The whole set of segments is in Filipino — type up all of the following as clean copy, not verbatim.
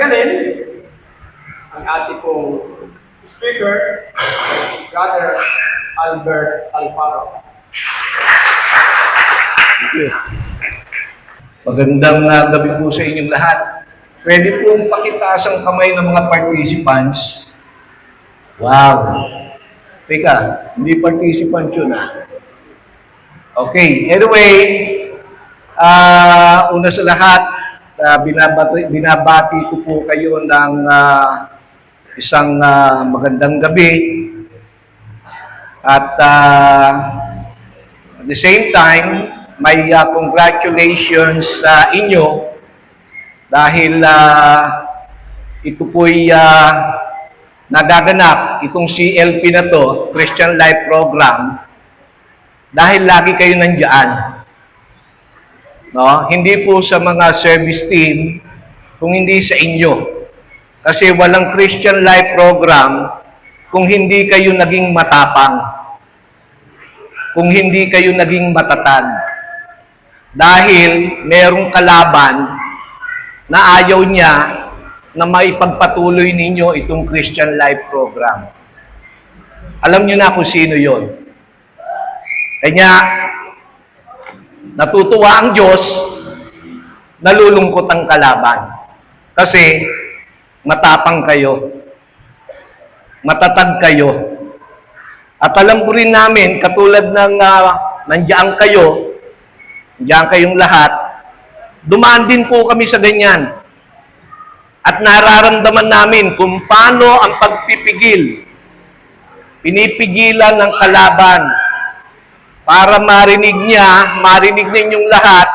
tanggalin ang ating pong speaker, si Brother Albert Alfaro. Thank you. Magandang gabi po sa inyong lahat. Pwede pong pakitaas ang kamay ng mga participants. Wow! Teka, hindi participant yun Okay, anyway, una sa lahat, binabati ko po kayo ng isang magandang gabi. At at the same time, may congratulations sa inyo dahil ito po'y nagaganap, itong CLP na to, Christian Life Program, dahil lagi kayo nandiyan. No? Hindi po sa mga service team, kung hindi sa inyo. Kasi walang Christian Life Program kung hindi kayo naging matapang, kung hindi kayo naging matatag. Dahil merong kalaban na ayaw niya na maipagpatuloy ninyo itong Christian Life Program. Alam niyo na kung sino yon. Kanya, natutuwa ang Diyos, nalulungkot ang kalaban. Kasi, matapang kayo. Matatag kayo. At alam ko rin namin, katulad ng nandiyan kayong lahat, dumaan din po kami sa ganyan. At nararamdaman namin kung paano ang pagpipigil, pinipigilan ng kalaban para marinig ninyong lahat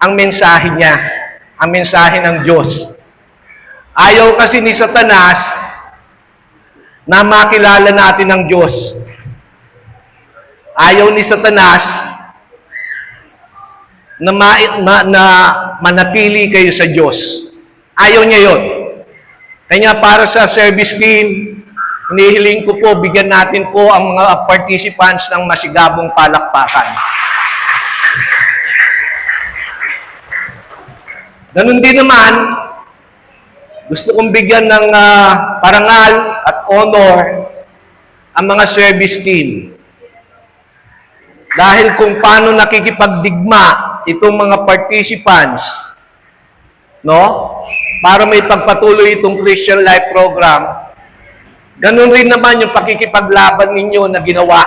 ang mensahe niya, ang mensahe ng Diyos. Ayaw kasi ni Satanas na makilala natin ang Diyos. Ayaw ni Satanas na manatili kayo sa Diyos. Ayaw niya yon. Kaya para sa service team, hinihiling ko po, bigyan natin po ang mga participants ng masigabong palakpakan. Ganun din naman, gusto kong bigyan ng parangal at honor ang mga service team. Dahil kung paano nakikipagdigma itong mga participants, no? Para may pagpatuloy itong Christian Life Program, ganun rin naman yung pakikipaglaban ninyo na ginawa.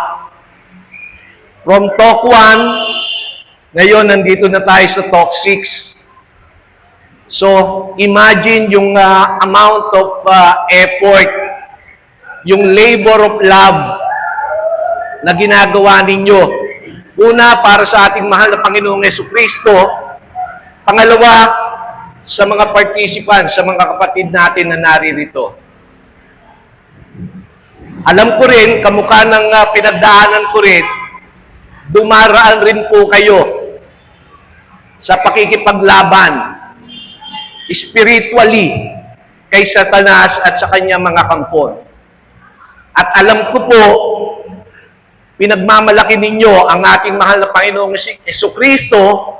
From Talk 1, ngayon nandito na tayo sa Talk 6. So, imagine yung amount of effort, yung labor of love na ginagawa ninyo. Una, para sa ating mahal na Panginoong Jesucristo. Pangalawa, sa mga participants, sa mga kapatid natin na naririto. Alam ko rin, kamukha ng pinagdaanan ko rin, dumaraan rin po kayo sa pakikipaglaban spiritually kay Satanas at sa kanyang mga kampon. At alam ko po, pinagmamalaki ninyo ang ating mahal na Panginoong Jesucristo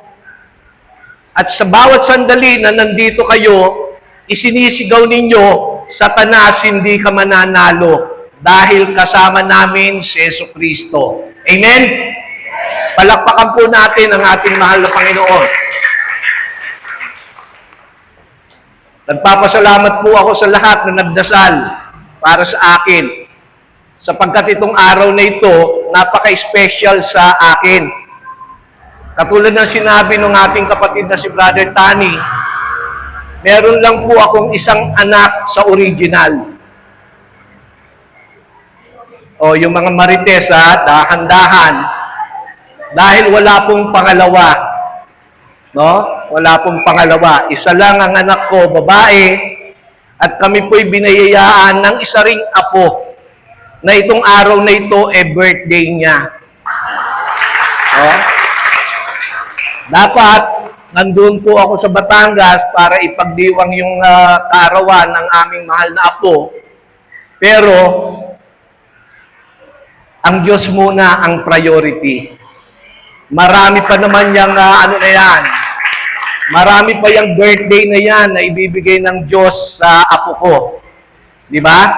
at sa bawat sandali na nandito kayo, isinisigaw ninyo, Satanas, hindi ka mananalo dahil kasama namin si Jesucristo. Amen? Palakpakan po natin ang ating mahal na Panginoon. Nagpapasalamat po ako sa lahat na nagdasal para sa akin. Sapagkat itong araw na ito, napaka-special sa akin. Katulad ng sinabi ng ating kapatid na si Brother Tani, meron lang po akong isang anak sa original. O yung mga marites, dahan-dahan, dahil wala pong pangalawa. No? Wala pong pangalawa. Isa lang ang anak ko, babae, at kami po'y binayayaan ng isa ring apo na itong araw na ito birthday niya. Dapat nandun po ako sa Batangas para ipagdiwang yung kaarawan ng aming mahal na apo. Pero ang Diyos muna ang priority. Marami pa naman yung ano na yan. Marami pa yung birthday na yan na ibibigay ng Diyos sa apo ko. Di ba?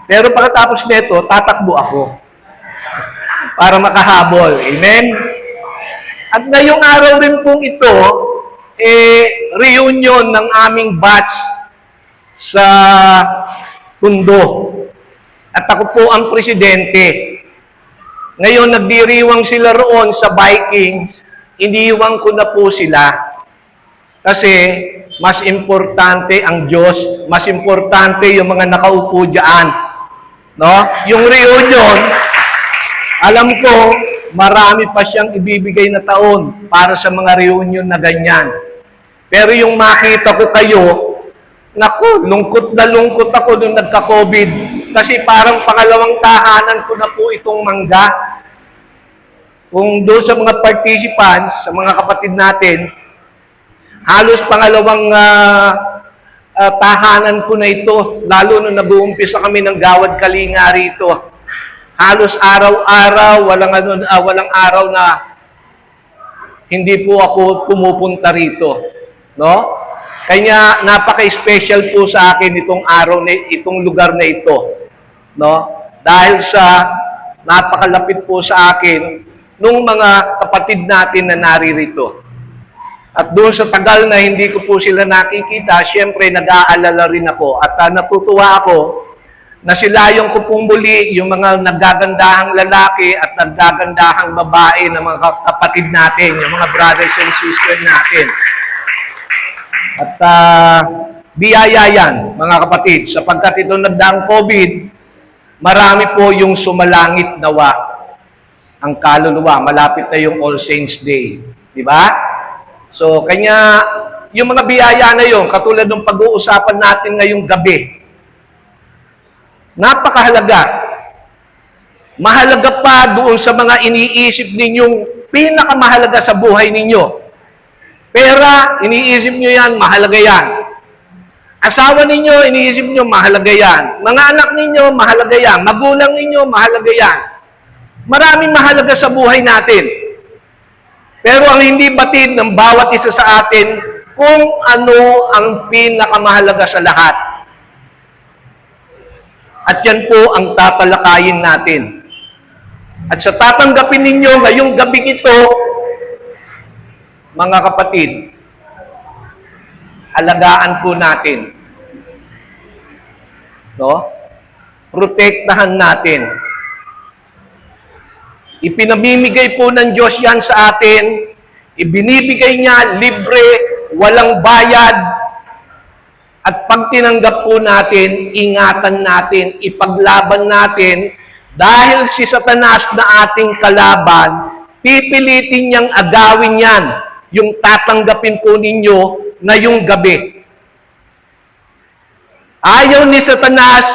Pero pagkatapos nito, tatakbo ako para makahabol. Amen? At ngayong araw rin pong ito, reunion ng aming batch sa Tondo. At ako po ang presidente. Ngayon, nagdiriwang sila roon sa Vikings, iniiwan ko na po sila. Kasi, mas importante ang Diyos, mas importante yung mga nakaupo dyan. No? Yung reunion, alam ko, marami pa siyang ibibigay na taon para sa mga reunion na ganyan. Pero yung makita ko kayo, naku, lungkot na lungkot ako nung nagka-COVID. Kasi parang pangalawang tahanan ko na po itong mangga. Kung doon sa mga participants, sa mga kapatid natin, halos pangalawang tahanan ko na ito, lalo nung nag-uumpisa kami ng Gawad Kalinga rito. Halos araw-araw, walang araw na hindi po ako pumupunta rito. No? Kaya napaka-special po sa akin itong araw na itong lugar na ito. No? Dahil sa napakalapit po sa akin nung mga kapatid natin na naririto. At doon sa tagal na hindi ko po sila nakikita, siyempre nag-aalala rin ako. At natutuwa ako na silayong ko pong muli yung mga naggagandahang lalaki at naggagandahang babae ng mga kapatid natin, yung mga brothers and sisters natin. At biyaya yan, mga kapatid, sapagkat ito nagdaang COVID, marami po yung sumalangit nawa ang kaluluwa. Malapit na yung All Saints Day. Di ba? So, kanya, yung mga biyaya na yun, katulad ng pag-uusapan natin ngayong gabi, napakahalaga. Mahalaga pa doon sa mga iniisip ninyong pinakamahalaga sa buhay ninyo. Pera, iniisip nyo yan, mahalaga yan. Asawa ninyo, iniisip nyo, mahalaga yan. Mga anak ninyo, mahalaga yan. Magulang ninyo, mahalaga yan. Maraming mahalaga sa buhay natin. Pero ang hindi batid ng bawat isa sa atin kung ano ang pinakamahalaga sa lahat. At yan po ang tatalakayin natin. At sa tatanggapin ninyo ngayong gabi ito, mga kapatid, alagaan po natin. No? Protektahan natin. Ipinamimigay po ng Diyos yan sa atin. Ibinibigay niya libre, walang bayad. At pag tinanggap po natin, ingatan natin, ipaglaban natin, dahil si Satanas na ating kalaban, pipilitin niyang agawin yan, yung tatanggapin po ninyo ngayong gabi. Ayaw ni Satanas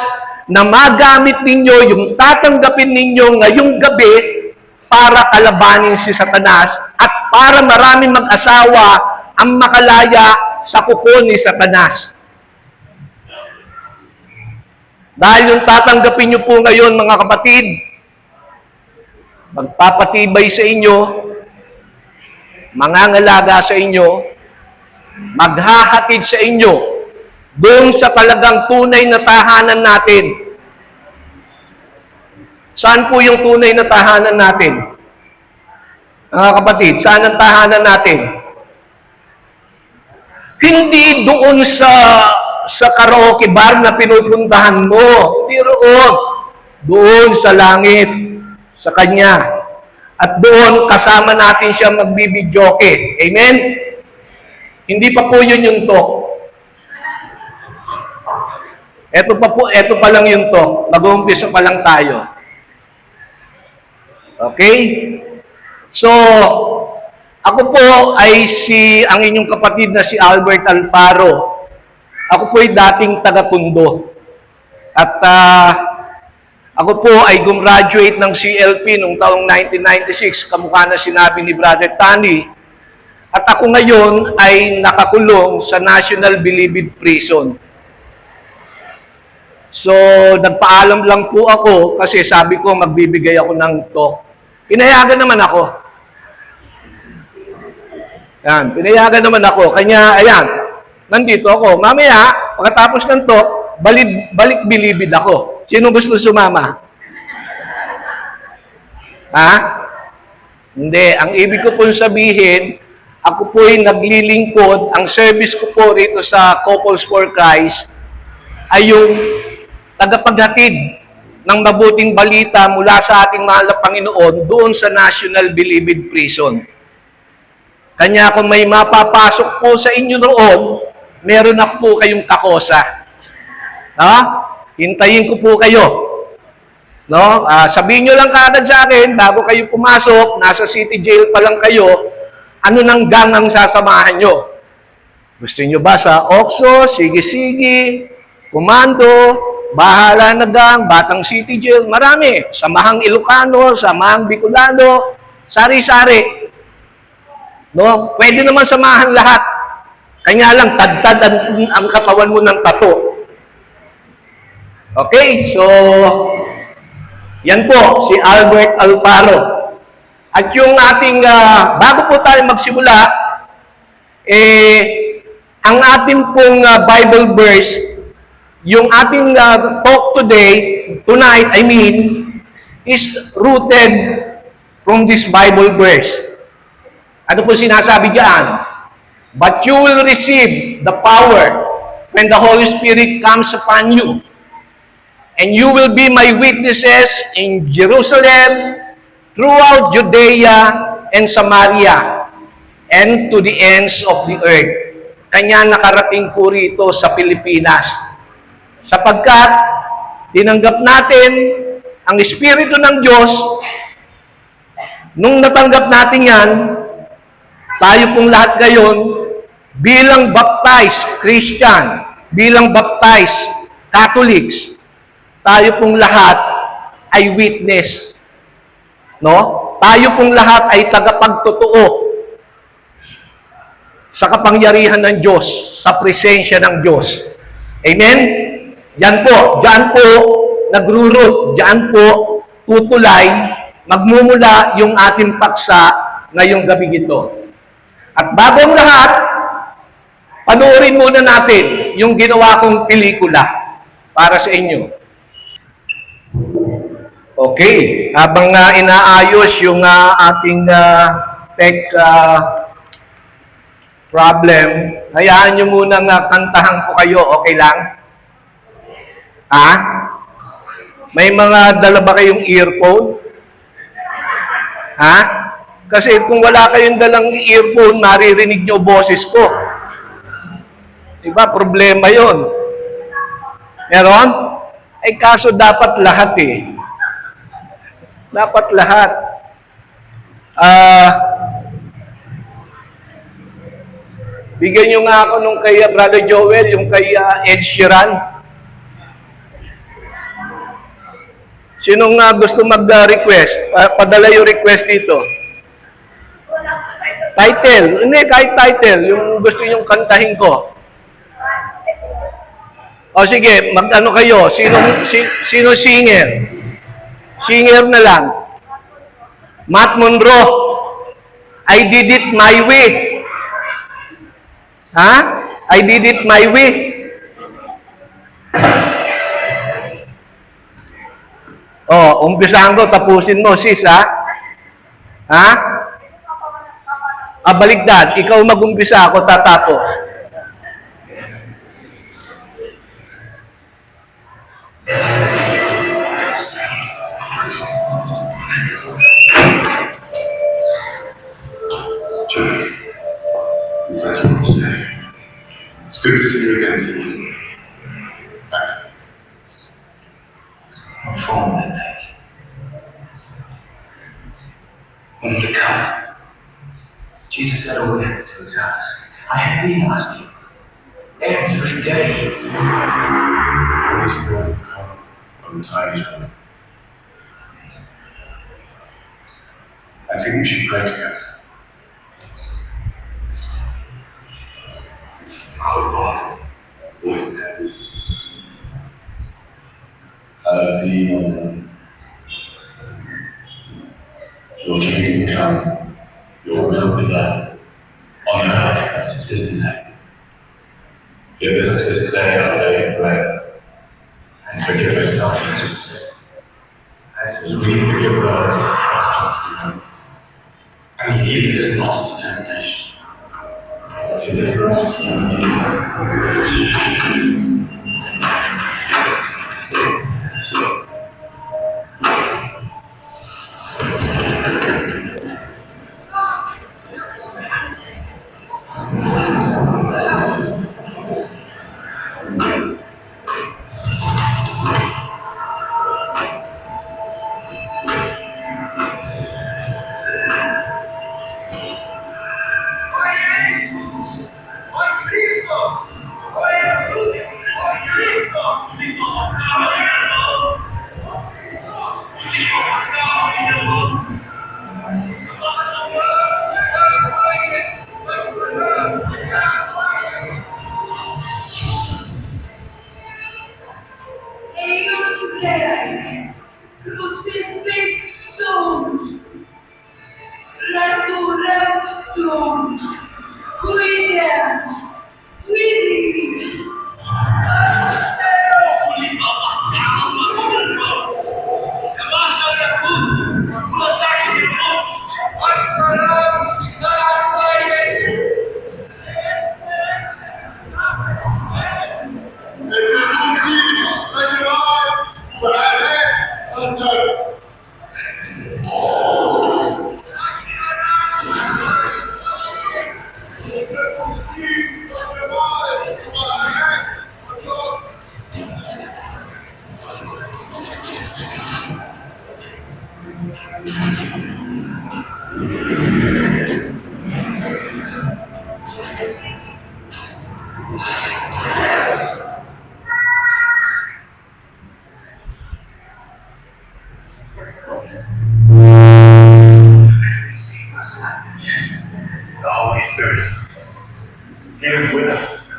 na magamit ninyo yung tatanggapin ninyo ngayong gabi para kalabanin si Satanas at para maraming mag-asawa ang makalaya sa kuko ni Satanas. Dahil yung tatanggapin nyo po ngayon, mga kapatid, magpapatibay sa inyo, mangangalaga sa inyo, maghahatid sa inyo doon sa talagang tunay na tahanan natin. Saan po yung tunay na tahanan natin? Mga kapatid, saan ang tahanan natin? Hindi doon sa karaoke bar na pinupuntahan mo. Hindi roon. Doon sa langit, sa Kanya. At doon kasama natin siya magbibidyoke. Amen? Hindi pa po yun yung talk. Ito pa lang yung talk. Mag-uumpisa pa lang tayo. Okay? So, ako po ay ang inyong kapatid na si Albert Alfaro. Ako po ay dating taga-Tondo. At ako po ay gumraduate ng CLP noong taong 1996, kamukha na sinabi ni Brother Tani. At ako ngayon ay nakakulong sa National Bilibid Prison. So, nagpaalam lang po ako kasi sabi ko magbibigay ako ng talk. Pinayagan naman ako. Yan, pinayagan naman ako. Kanya, ayan, nandito ako. Mamaya, pagkatapos ng to, balik bilibid ako. Sino gusto sumama? Ha? Hindi. Ang ibig ko pong sabihin, ako po'y naglilingkod. Ang service ko po rito sa Couples for Christ ay yung tagapaghatid ng mabuting balita mula sa ating mahal na Panginoon doon sa National Bilibid Prison. Kanya kung may mapapasok po sa inyo roon, meron na po kayong kakosa. Ha? Hintayin ko po kayo. No? Sabihin nyo lang kaagad sa akin, bago kayo pumasok, nasa city jail pa lang kayo, ano nang gang ang sasamahan nyo? Gusto nyo ba sa OXO, sige-sige, komando, bahala na gang, batang city jail, marami. Samahang Ilocano, samahang Bicolano, sari-sari. No? Pwede naman samahan lahat. Kanya lang, tadtad ang katawan mo ng tato. Okay, so, yan po, si Albert Alfaro. At yung ating, bago po tayo magsimula, ang ating pong Bible verse, yung ating talk tonight, is rooted from this Bible verse. Ano po sinasabi diyan? But you will receive the power when the Holy Spirit comes upon you. And you will be my witnesses in Jerusalem, throughout Judea and Samaria, and to the ends of the earth. Kanya nakarating po rito sa Pilipinas. Sapagkat tinanggap natin ang Espiritu ng Diyos, nung natanggap natin yan, tayo pong lahat ngayon, bilang baptized Christian, bilang baptized Catholics, tayo pong lahat ay witness. No? Tayo pong lahat ay tagapagtotoo sa kapangyarihan ng Diyos, sa presensya ng Diyos. Amen? Yan po, diyan po nagro-root, diyan po tutulay, magmumula yung ating paksa ngayong gabi ito. At bago ang lahat, panoorin muna natin yung ginawa kong pelikula para sa inyo. Okay, habang inaayos yung ating tech problem, hayaan nyo muna kantahan ko kayo, okay lang? Ha? May mga dala ba kayong earphone? Ha? Kasi kung wala kayong dalang earphone, maririnig nyo boses ko. Diba? Problema yon. Meron? Ay kaso dapat lahat eh. Dapat lahat. Bigyan nyo nga ako nung kay Brother Joel, yung kay Ed Sheeran. Sinong gusto mag-request? Padala yung request dito. Title. Hindi, kahit title. Yung gusto yung kantahin ko. O sige, mag-ano kayo? Sino singer? Singer na lang. Matt Monroe. I did it my way. Ha? I did it my way. Oh, umpisahan ko, tapusin mo, sis, ha? Ha? Baligtad. Ikaw mag-umpisa, ako tatapos. It's good to see you again, Steve. My phone that day. When did it come? Jesus said I wouldn't have to do his house. I have been asking every day. Holy Spirit will come when the time is right. I think we should pray together. Our Father, who is in heaven, hallowed be your name. Your kingdom come, your will be done, on earth as it is in heaven. Give us this day our daily bread, and forgive us our trespasses, as we forgive those who trespass against us. And lead us not into temptation, but deliver us from evil. Crucifixum, resurrectum, quidem, vidi. The Holy Spirit is with us.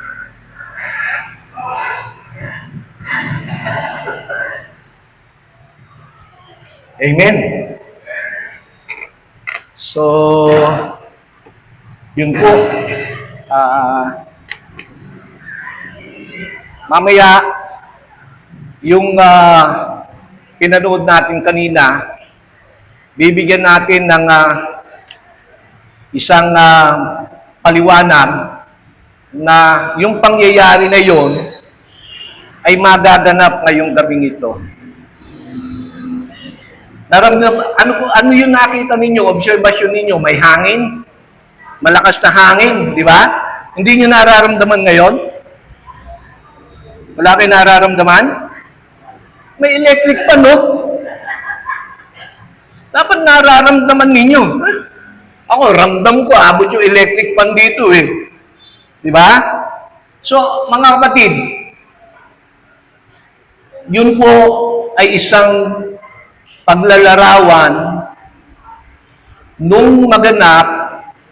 Amen. So, yun po. Mamaya, yung pinanood natin kanina, bibigyan natin ng isang paliwanag na yung pangyayari na yon ay magaganap ngayong gabing ito. Ano yung nakita ninyo, obserbasyon ninyo? May hangin? Malakas na hangin, di ba? Hindi nyo nararamdaman ngayon? Wala kayo nararamdaman? May electric pan, no? Dapat nararamdaman ninyo. Ako, ramdam ko, abot yung electric pan dito eh. Di ba? So, mga kapatid, yun po ay isang paglalarawan nung maganap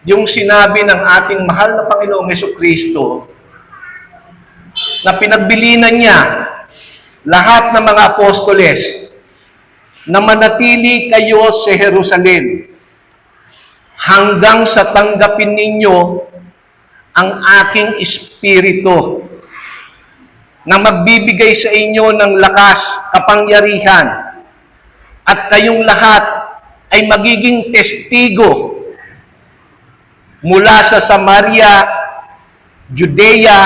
yung sinabi ng ating mahal na Panginoong Jesucristo na pinagbilinan niya lahat ng mga apostoles na manatili kayo sa Jerusalem hanggang sa tanggapin ninyo ang aking Espiritu na magbibigay sa inyo ng lakas, kapangyarihan, at kayong lahat ay magiging testigo mula sa Samaria, Judea,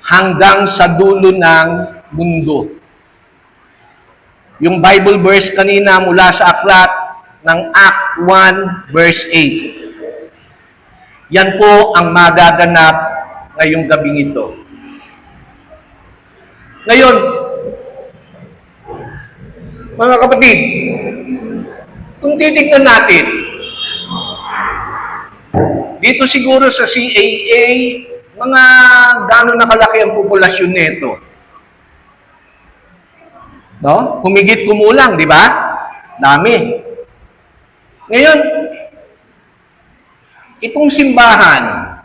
hanggang sa dulo ng mundo. Yung Bible verse kanina mula sa aklat ng Act 1 verse 8. Yan po ang magaganap ngayong gabing ito. Ngayon, mga kapatid, kung titignan natin, dito siguro sa CAA, mga gano'n na kalaki ang populasyon nito. No? Humigit kumulang, di ba? Dami. Ngayon, itong simbahan,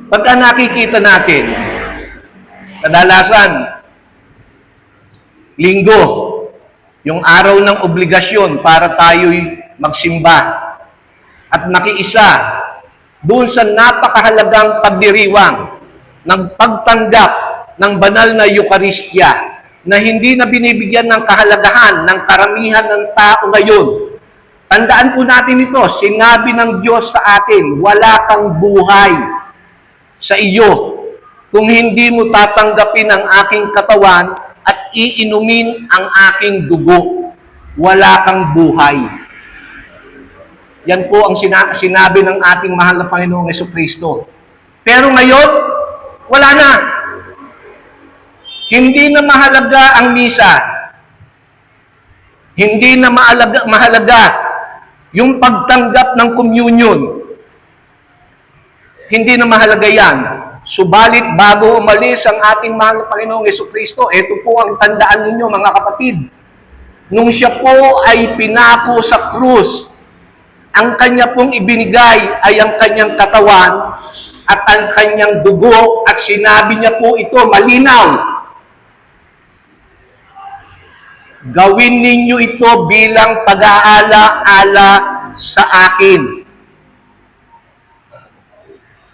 pagka nakikita natin, kadalasan, linggo, yung araw ng obligasyon para tayo'y magsimba at makiisa doon sa napakahalagang pagdiriwang ng pagtanggap ng banal na Eukaristya na hindi na binibigyan ng kahalagahan ng karamihan ng tao ngayon. Tandaan po natin ito, sinabi ng Diyos sa atin, wala kang buhay sa iyo kung hindi mo tatanggapin ang aking katawan at iinumin ang aking dugo. Wala kang buhay. Yan po ang sinabi ng ating mahal na Panginoong Jesucristo. Pero ngayon, wala na. Hindi na mahalaga ang misa. Hindi na mahalaga yung pagtanggap ng communion. Hindi na mahalaga yan. Subalit bago umalis ang ating mahal na Panginoong Jesucristo, ito po ang tandaan ninyo mga kapatid. Nung siya po ay pinako sa krus, ang kanya pong ibinigay ay ang kanyang katawan at ang kanyang dugo at sinabi niya po ito malinaw. Gawin ninyo ito bilang pag-aala-ala sa akin.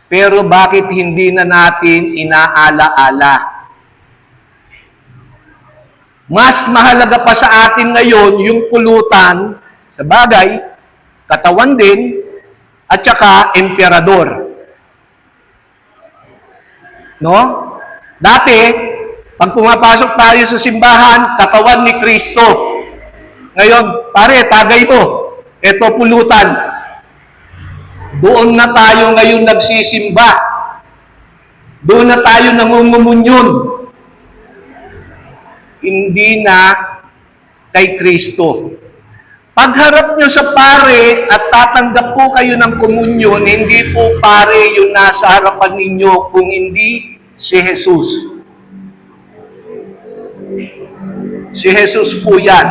Pero bakit hindi na natin inaala-ala? Mas mahalaga pa sa atin ngayon yung pulutan, sa bagay, katawan din, at saka emperador. No? Dati, pag pumapasok tayo sa simbahan, katawan ni Kristo. Ngayon, pare, tagay mo. Ito pulutan. Doon na tayo ngayon nagsisimba. Doon na tayo nangungumunyon. Hindi na kay Kristo. Pagharap nyo sa pare at tatanggap po kayo ng komunyon, hindi po pare yung nasa harapan ninyo, kung hindi si Jesus. Si Jesus po yan,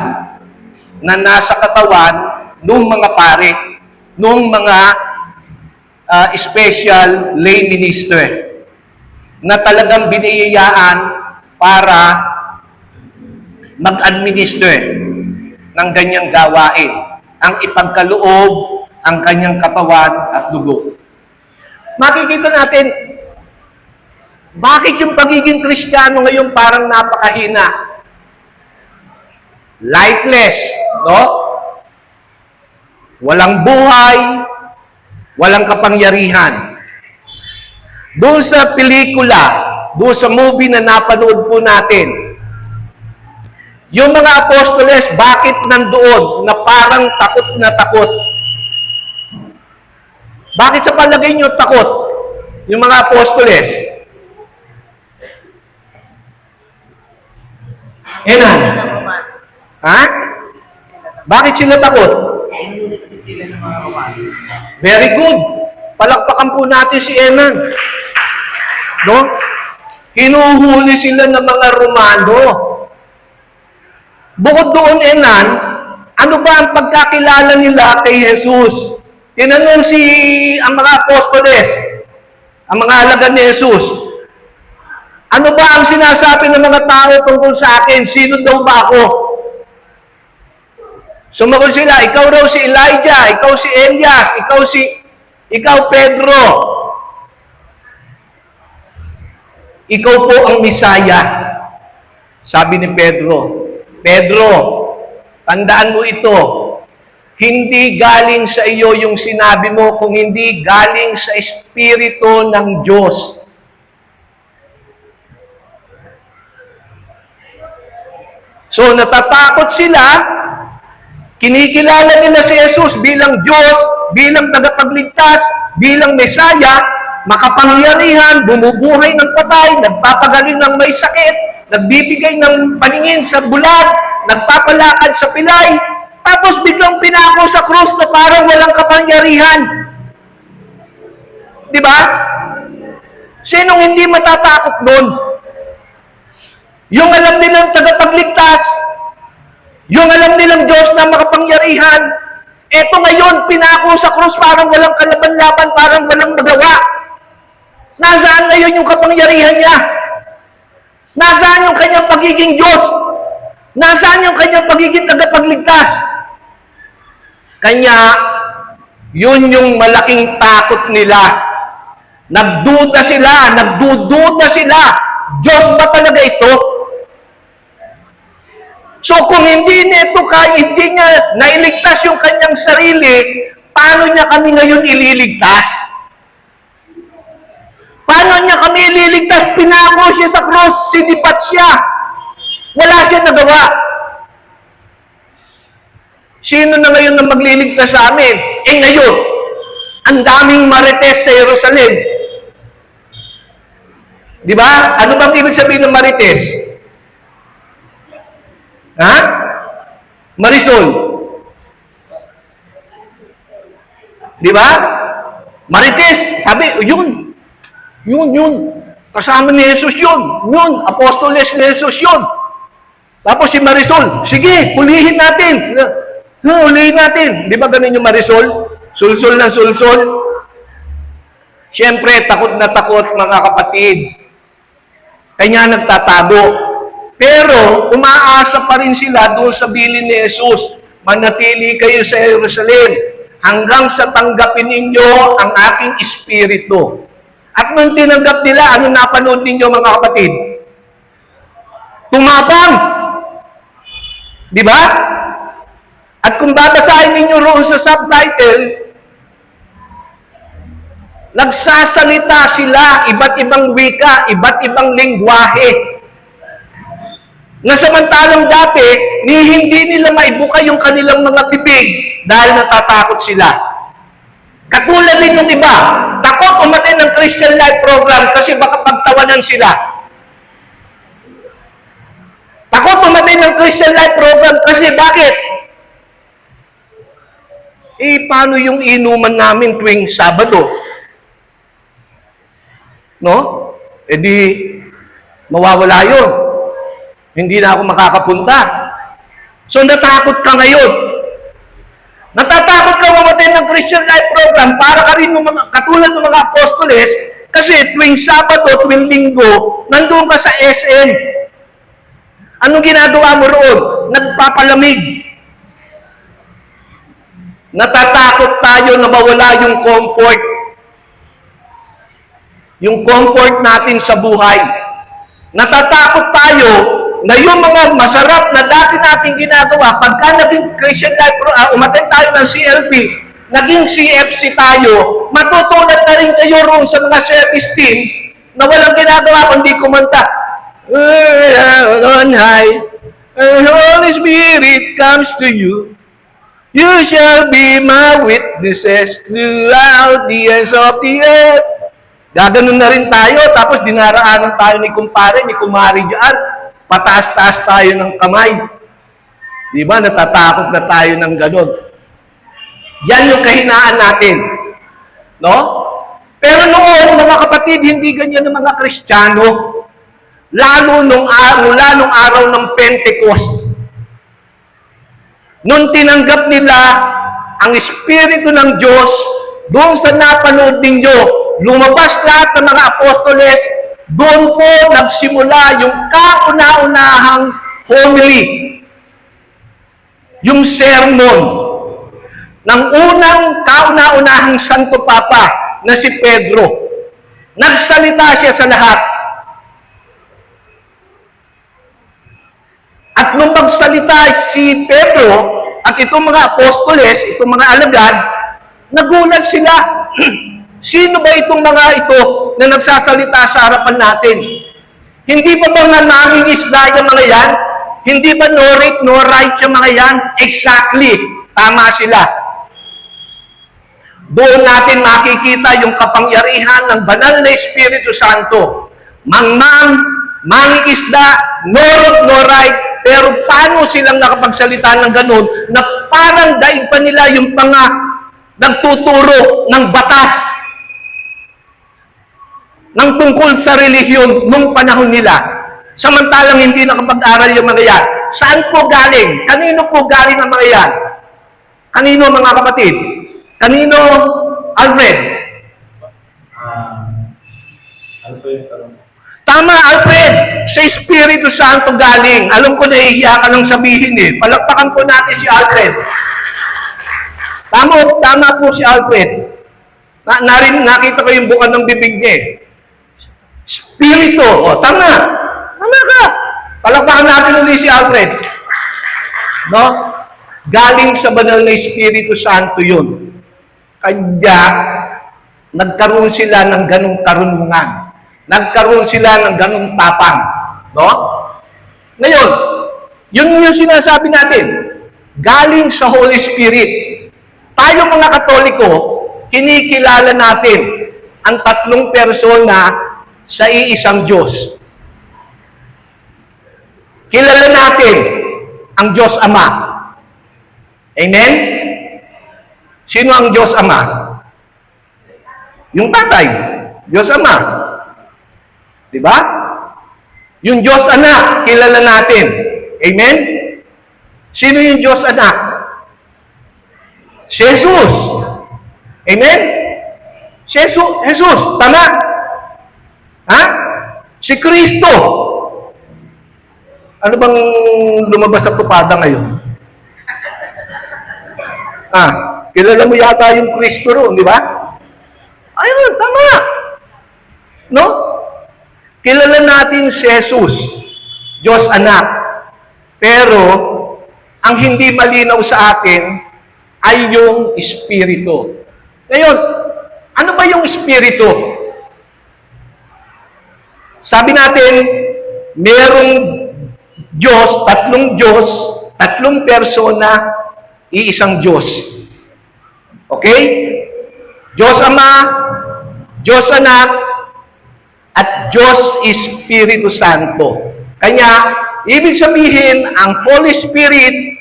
na nasa katawan nung mga pare, nung mga special lay minister, na talagang biniyayaan para mag-administer ng ganyang gawain, ang ipagkaloob ang kanyang katawan at dugo. Makikita natin, bakit yung pagiging Kristiyano ngayon parang napakahina? Lifeless, no? Walang buhay, walang kapangyarihan. Doon sa pelikula, doon sa movie na napanood po natin, yung mga apostoles, bakit nandoon na parang takot na takot? Bakit sa palagay nyo takot? Yung mga apostoles. Enan? Ha? Bakit sila takot? Very good. Palakpakan po natin si Enan. No? Hinuhuli sila ng mga Romano. Bukod doon, Enan, ano ba ang pagkakilala nila kay Jesus? Tinanong ang mga apostoles, ang mga alagad ni Jesus, ano ba ang sinasabi ng mga tao tungkol sa akin? Sino daw ba ako? Sumagot sila, ikaw raw si Elijah, ikaw si Elias, ikaw Pedro. Ikaw po ang Misaya. Sabi ni Pedro, Pedro, tandaan mo ito, hindi galing sa iyo yung sinabi mo, kung hindi galing sa Espiritu ng Diyos. So, natatakot sila, kinikilala nila si Jesus bilang Diyos, bilang tagapagligtas, bilang Mesaya, makapangyarihan, bumubuhay ng patay, nagpapagaling ng may sakit, nagbibigay ng paningin sa bulag, nagpapalakad sa pilay, tapos biglang pinako sa krus na parang walang kapangyarihan. Di ba? Sinong hindi matatakot doon? Yung alam nilang tagapagligtas, yung alam nilang Diyos na makapangyarihan, eto ngayon, pinako sa krus, parang walang kalaban-laban, parang walang magawa. Nasaan ngayon yung kapangyarihan niya? Nasaan yung kanyang pagiging Diyos? Nasaan yung kanyang pagiging tagapagligtas? Kanya, Yun yung malaking takot nila. Nagduda sila, nagdududa sila. Diyos ba talaga ito? So kung hindi hindi niya nailigtas yung kanyang sarili, paano niya kami ngayon ililigtas? Paano niya kami ililigtas? Pinako siya sa cross, sinipat siya. Wala siya nagawa. Sino na ngayon na magliligtas sa amin? Ngayon, ang daming marites sa Jerusalem. Di ba? Ano bang ibig sabihin ng marites? Ha? Marisol. Di ba? Marites. Sabi, yun. Kasama ni Jesus yun. Yun. Apostoles ni Jesus yun. Tapos si Marisol, sige, hulihin natin. Hulihin natin. Di ba ganun yung Marisol? Sulsol na sulsol. Siyempre, takot na takot, mga kapatid. Kanya nagtatago. Pero, umaasa pa rin sila doon sa bilin ni Jesus. Manatili kayo sa Jerusalem hanggang sa tanggapin ninyo ang aking espiritu. At nung tinanggap nila, ano napanood ninyo, mga kapatid? Tumapang. Di ba? At kung babasahin ninyo roon sa subtitle, nagsasalita sila, iba't ibang wika, iba't ibang lengguwahe. Na samantalang dati, hindi nila maibuka yung kanilang mga bibig dahil natatakot sila. Katulad din yung iba, takot umatin ng Christian Life Program kasi baka pagtawanan sila. Takot umatin ng Christian Life Program kasi bakit? Paano yung inuman namin tuwing Sabado? No? Di, mawawala yun. Hindi na ako makakapunta. So, natakot ka ngayon. Natatakot ka mamatay ng Christian Life Program para ka rin katulad ng mga apostoles kasi tuwing Sabado, tuwing Linggo, nandun ka sa SM. Anong ginagawa mo roon? Nagpapalamig. Natatakot tayo na mawala yung comfort. Yung comfort natin sa buhay. Natatakot tayo na yung mga masarap na dati natin ginagawa, pagka naging Christian Life Program, umattend tayo ng CLP, naging CFC tayo, matutulad na rin kayo roon sa mga service team na walang ginagawa kundi kumanta. On high, the Holy Spirit comes to you. You shall be my witnesses throughout the ends of the earth. Gaganon na rin tayo, tapos dinaraanan tayo ni kumpare, ni kumari dyan. Pataas-taas tayo ng kamay. Di ba? Natatakot na tayo ng ganon. Yan yung kahinaan natin. No? Pero noon, mga kapatid, hindi ganyan ng mga Kristiyano. Lalo nung araw ng Pentecost. Nung tinanggap nila ang Espiritu ng Diyos, doon sa napanood ninyo, lumabas lahat ng mga apostoles, doon po nagsimula yung kauna-unahang homily, yung sermon ng unang kauna-unahang Santo Papa na si Pedro. Nagsalita siya sa lahat. At nung magsalita si Pedro at itong mga apostoles, itong mga alagad, nagulat sila. Sino ba itong mga ito na nagsasalita sa harapan natin? Hindi ba mga nangingisda yung mga yan? Hindi ba no right, no right yung mga yan? Exactly. Tama sila. Doon natin makikita yung kapangyarihan ng banal na Espiritu Santo. Mangmang, mangingisda, no right, no right, pero paano silang nakapagsalita ng ganun na parang daig pa nila yung mga nagtuturo ng batas ng tungkol sa relihiyon nung panahon nila. Samantalang hindi nakapag-aral yung mga yan. Saan po galing? Kanino po galing ang mga yan? Kanino, mga kapatid? Kanino, Alfred? Ano po yung tanong? Tama, Alfred! Sa Espiritu Santo galing. Alam ko, nahihiya ka lang sabihin eh. Palakpakan po natin si Alfred. Tama po si Alfred. Nakita ko yung buka ng bibig niya eh. Spirito. O, tama. Tama ka. Palakpakan natin ulit si Alfred. No? Galing sa banal na Espiritu Santo yun. Kaya, nagkaroon sila ng ganong karunungan. Nagkaroon sila ng ganong tapang. No? Ngayon, yun yung sinasabi natin. Galing sa Holy Spirit. Tayo mga Katoliko, kinikilala natin ang tatlong persona sa iisang Diyos. Kilala natin ang Diyos Ama. Amen? Sino ang Diyos Ama? Yung tatay. Diyos Ama. Diba? Yung Diyos Anak, kilala natin. Amen? Sino yung Diyos Anak? Si Jesus. Amen? Si Jesus. Tama? Ha? Si Kristo. Ano bang lumabas sa tupada ngayon? Kilala mo yata yung Kristo roon, di ba? Ayun, tama. No? Kilala natin si Jesus, Diyos Anak. Pero, ang hindi malinaw sa atin ay yung Espiritu. Ngayon, ano ba yung Espiritu? Sabi natin, merong Diyos, tatlong persona, iisang Diyos. Okay? Diyos Ama, Diyos Anak, at Diyos Espiritu Santo. Kanya, ibig sabihin, ang Holy Spirit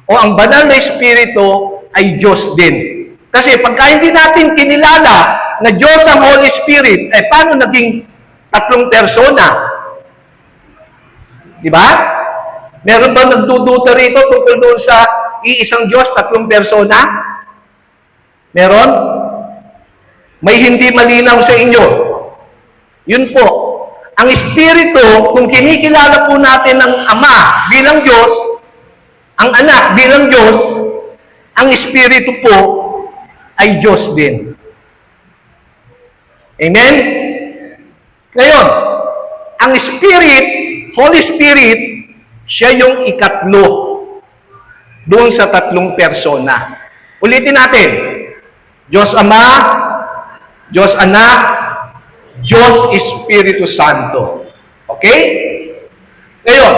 o ang banal na Espiritu ay Diyos din. Kasi pagka hindi natin kinilala na Diyos ang Holy Spirit, paano naging tatlong persona? Di ba? Meron ba nagdududa rito tungkol doon sa iisang Diyos, tatlong persona? Meron? May hindi malinaw sa inyo. Yun po. Ang Espiritu, kung kinikilala po natin ang Ama bilang Diyos, ang Anak bilang Diyos, ang Espiritu po ay Diyos din. Amen? Ngayon, ang Spirit, Holy Spirit, siya yung ikatlo doon sa tatlong persona. Ulitin natin. Diyos Ama, Diyos Anak, Diyos Espiritu Santo. Okay? Ngayon,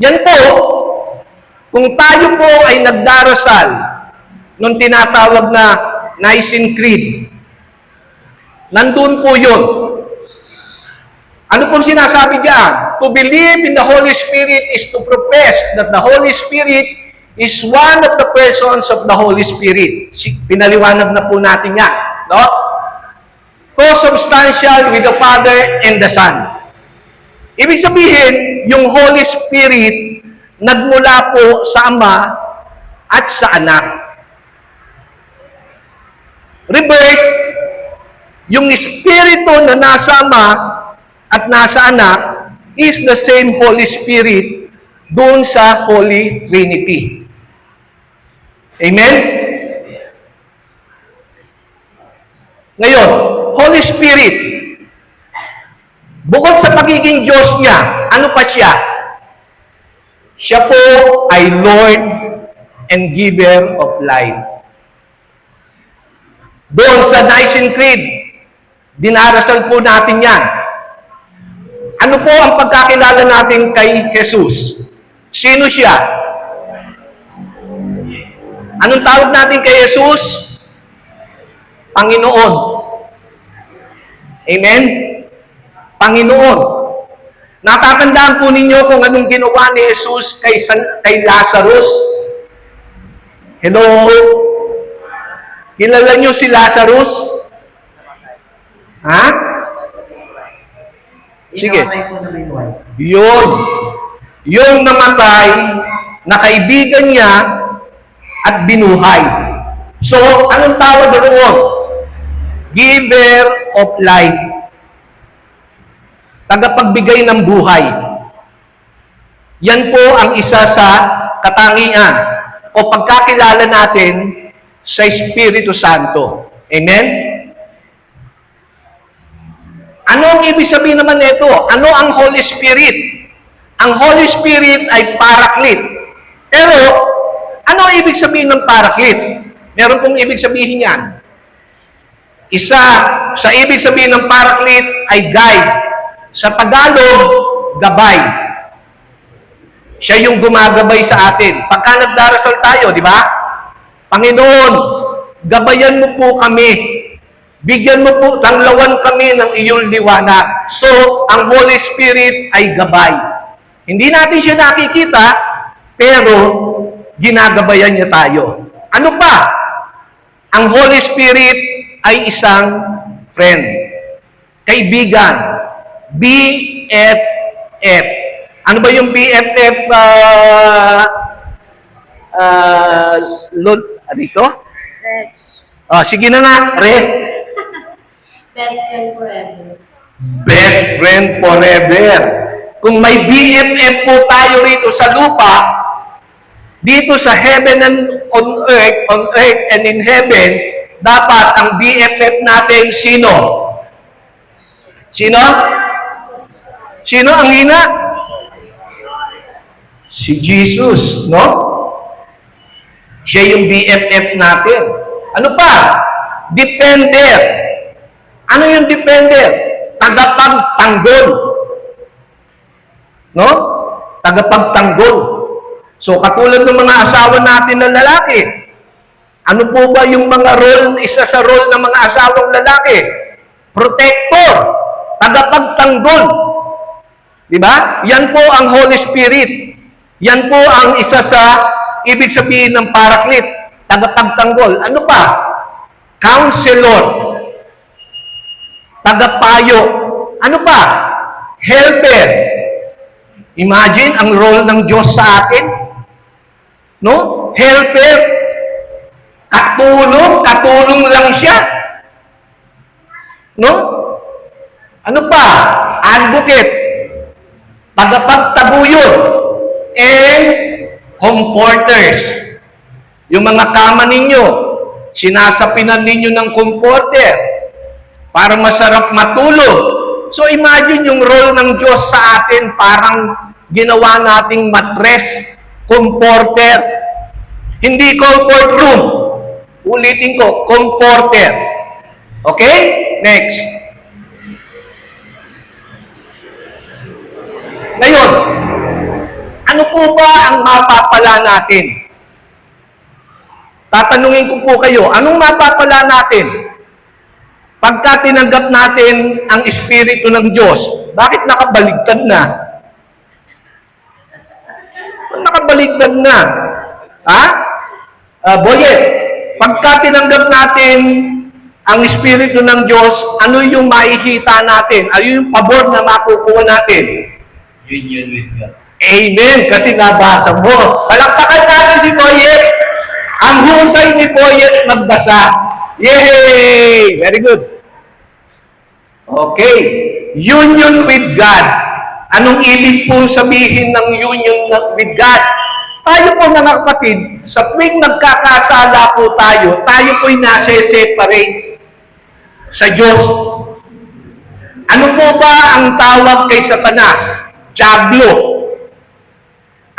yan po, kung tayo po ay nagdarasal nung tinatawag na Nicene Creed, nandun po yun. Ano pong sinasabi diyan? To believe in the Holy Spirit is to profess that the Holy Spirit is one of the persons of the Holy Spirit. Pinaliwanag na po natin yan. No? Co-substantial with the Father and the Son. Ibig sabihin, yung Holy Spirit nagmula po sa Ama at sa Anak. Reverse, yung Espiritu na nasa Ama at nasa Anak is the same Holy Spirit doon sa Holy Trinity. Amen? Ngayon, Holy Spirit, bukod sa pagiging Diyos niya, ano pa siya? Siya po ay Lord and Giver of life. Doon sa Nicene Creed, dinarasal po natin yan. Ano po ang pagkakilala natin kay Jesus? Sino siya? Anong tawag natin kay Jesus? Panginoon. Amen? Panginoon. Natatandaan po ninyo kung anong ginawa ni Jesus kay Lazarus? Hello? Kilala niyo si Lazarus? Ha? Sige. Yun. Yung namatay na kaibigan niya at binuhay. So, anong tawag doon? Giver of life. Tagapagbigay ng buhay. Yan po ang isa sa katangian o pagkakilala natin sa Espiritu Santo. Amen? Ano ang ibig sabihin naman nito? Ano ang Holy Spirit? Ang Holy Spirit ay Paraclete. Pero, ano ang ibig sabihin ng Paraclete? Meron pong ibig sabihin yan. Isa sa ibig sabihin ng Paraclete ay guide. Sa Tagalog, gabay. Siya yung gumagabay sa atin. Pagka nagdarasal tayo, di ba? Panginoon, gabayan mo po kami. Bigyan mo po, tanglawan kami ng iyong liwanag. So, ang Holy Spirit ay gabay. Hindi natin siya nakikita, pero ginagabayan niya tayo. Ano pa? Ang Holy Spirit ay isang friend. Kaibigan. BFF. Ano ba yung BFF? Dito? Sige na nga, Re. Best friend forever. Best friend forever. Kung may BFF po tayo rito sa lupa, dito sa heaven and on earth and in heaven, dapat ang BFF natin sino? Sino? Sino ang hina? Si Jesus, no? Siya yung BFF natin. Ano pa? Defender. Ano yung defender? Tagapagtanggol. No? Tagapagtanggol. So, katulad ng mga asawa natin na lalaki, ano po ba yung mga role, isa sa role ng mga asawang lalaki? Protector. Tagapagtanggol. Diba? Yan po ang Holy Spirit. Yan po ang isa sa ibig sabihin ng Paraclete. Tagapagtanggol. Ano pa? Counselor. Tagapayo. Ano pa? Helper. Imagine ang role ng Diyos sa atin. No? Helper. Katulong lang siya. No? Ano pa? Advocate. Tagapagtaguyod. And comforters. Yung mga kama ninyo, sinasapinan ninyo ng comforter para masarap matulog. So imagine yung role ng Diyos sa atin, parang ginawa nating mattress, comforter. Hindi comfort room. Ulitin ko, comforter. Okay? Next. Ngayon, ano po ba ang mapapala natin? Tatanungin ko po kayo, anong mapapala natin? Pagka tinanggap natin ang Espiritu ng Diyos, bakit nakabaligtad na? Nakabaligtad na. Ha? Boyet, pagka tinanggap natin ang Espiritu ng Diyos, ano yung makikita natin? Ano yung pabor na makukuha natin? Union with God. Amen! Kasi nabasa mo. Palakpakan natin si Boyet. Ang husay ni Boyet magbasa. Yay! Very good. Okay. Union with God. Anong ibig po sabihin ng union with God? Tayo po mga kapatid, sa tuwing nagkakasala po tayo po'y nase-separate sa Diyos. Ano po ba ang tawag kay Satanas? Diablo.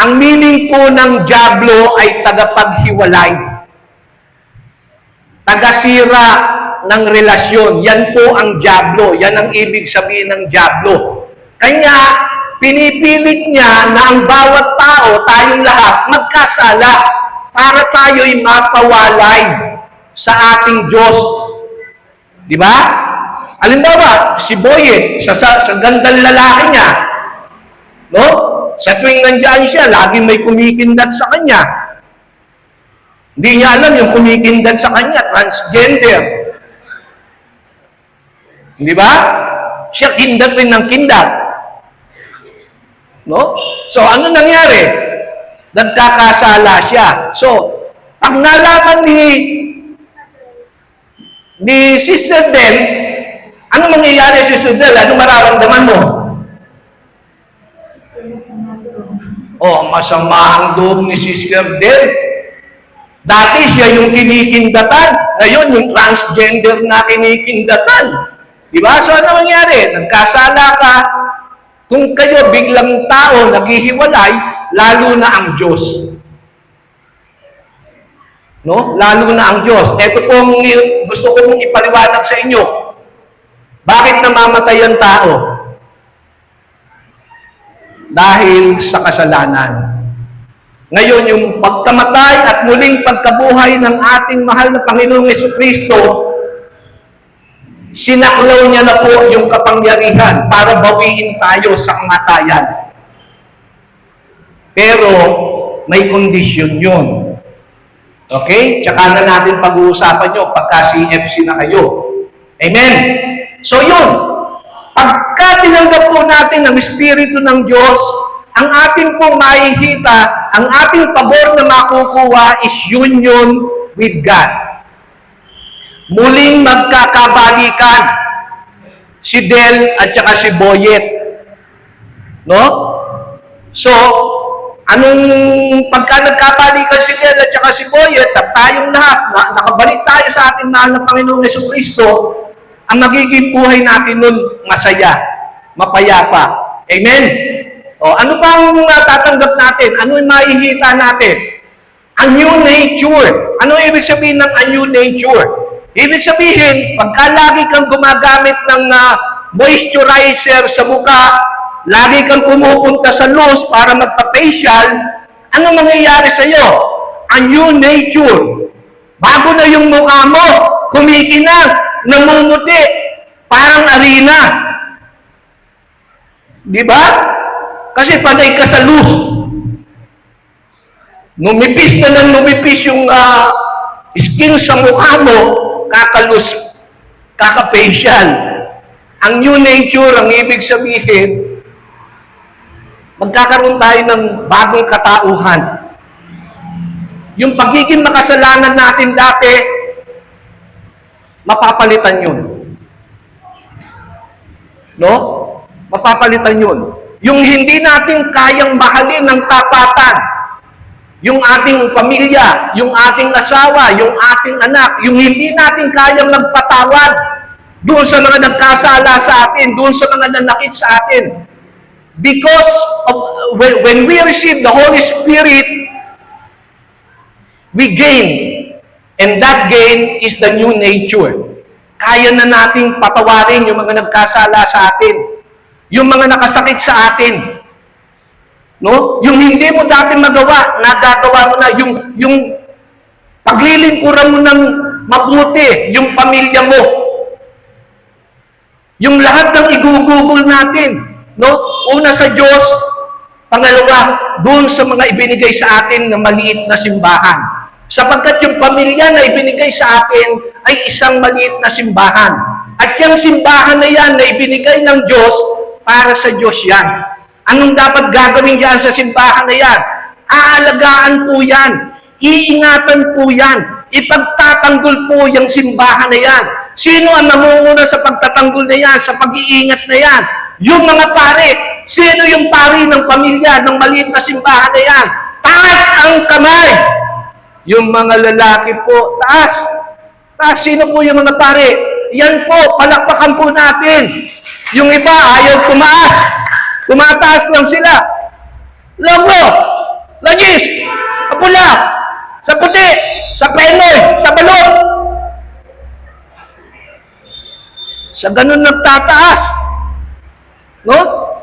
Ang meaning po ng Diablo ay tagapaghiwalay. Tagasira ng relasyon. Yan po ang Diablo. Yan ang ibig sabihin ng Diablo. Kanya, pinipilit niya na ang bawat tao, tayong lahat, magkasala para tayo'y mapawalay sa ating Diyos. Di ba? Halimbawa, si Boyet, sa gandang lalaki niya, no? Sa tuwing nandiyan siya, laging may kumikindat sa kanya. Hindi niya alam yung kumikindat sa kanya, transgender. Di ba? Siya kindat rin ng kindat. No? So, ano nangyari? Nagkakasala siya. So, pag nalaman ni Sister Del, ano mangyayari Sister Del? Ano mararamdaman mo? Masama ang loob ni Sister Del. Dati siya yung kinikindatan, ngayon yung transgender na kinikindatan. Di ba? So ano nangyari? Nagkasala ka, kung kayo biglang tao naghihiwalay, lalo na ang Diyos. No? Lalo na ang Diyos. Ito pong gusto ko mong ipaliwanag sa inyo. Bakit namamatay ang tao? Dahil sa kasalanan. Ngayon, yung pagkamatay at muling pagkabuhay ng ating mahal na Panginoong Jesucristo, sinaklaw niya na po yung kapangyarihan para bawiin tayo sa kamatayan. Pero, may kondisyon yun. Okay? Tsaka na natin pag-uusapan nyo pagka CFC na kayo. Amen? So yun, pagka tinanggap po natin ang Espiritu ng Diyos, ang ating pong makikita, ang ating pabor na makukuha is union with God. Muling magkakabalikan si Del at saka si Boyet. No? So, anong pagka nagkabalikan si Del at saka si Boyet at tayong lahat, nakabalik tayo sa ating mahal na Panginoong Jesucristo, ang magiging buhay natin nun masaya, mapayapa. Amen? O, ano bang tatanggap natin? Ano yung makikita natin? A new nature. Ano ibig sabihin ng a new nature? Ibig sabihin, pagka lagi kang gumagamit ng moisturizer sa mukha, lagi kang pumupunta sa loose para magpa-facial, ano mangyayari sa iyo? A new nature. Bago na yung mukha mo, kumikinang, namumuti, parang arena. Di ba? Kasi panay ka sa loose. Numipis na nang numipis yung skin sa mukha mo, kakalus, kaka-facial. Ang new nature, ang ibig sabihin, magkakaroon tayo ng bagong katauhan. Yung pagiging makasalanan natin dati, mapapalitan yun. No? Mapapalitan yun. Yung hindi natin kayang mahalin ng tapatan, yung ating pamilya, yung ating asawa, yung ating anak, yung hindi natin kayang magpatawad doon sa mga nagkasala sa atin, doon sa mga nanakit sa atin. Because of, when we receive the Holy Spirit, we gain. And that gain is the new nature. Kaya na nating patawarin yung mga nagkasala sa atin. Yung mga nakasakit sa atin. No? Yung hindi mo dati magawa, nagagawa mo na. Yung paglilingkuran mo ng mabuti, yung pamilya mo. Yung lahat ng igugugol natin. No? Una sa Diyos, pangalawa, doon sa mga ibinigay sa atin na maliit na simbahan. Sapagkat yung pamilya na ibinigay sa atin ay isang maliit na simbahan. At yung simbahan na yan na ibinigay ng Diyos, para sa Diyos yan. Anong dapat gagawin yan sa simbahan na yan? Aalagaan po yan. Iingatan po yan. Ipagtatanggol po yung simbahan na yan. Sino ang namumuna sa pagtatanggol na yan, sa pag-iingat na yan? Yung mga pare. Sino yung pare ng pamilya, ng maliit na simbahan na yan? Taas ang kamay! Yung mga lalaki po, taas. Taas, sino po yung mga pare? Yan po, palakpakan po natin. Yung iba, ayaw tumaas. Tumataas lang sila. Logo, lagis, kapula, sa puti, sa penoy, sa balot. Sa ganun nagtataas. No?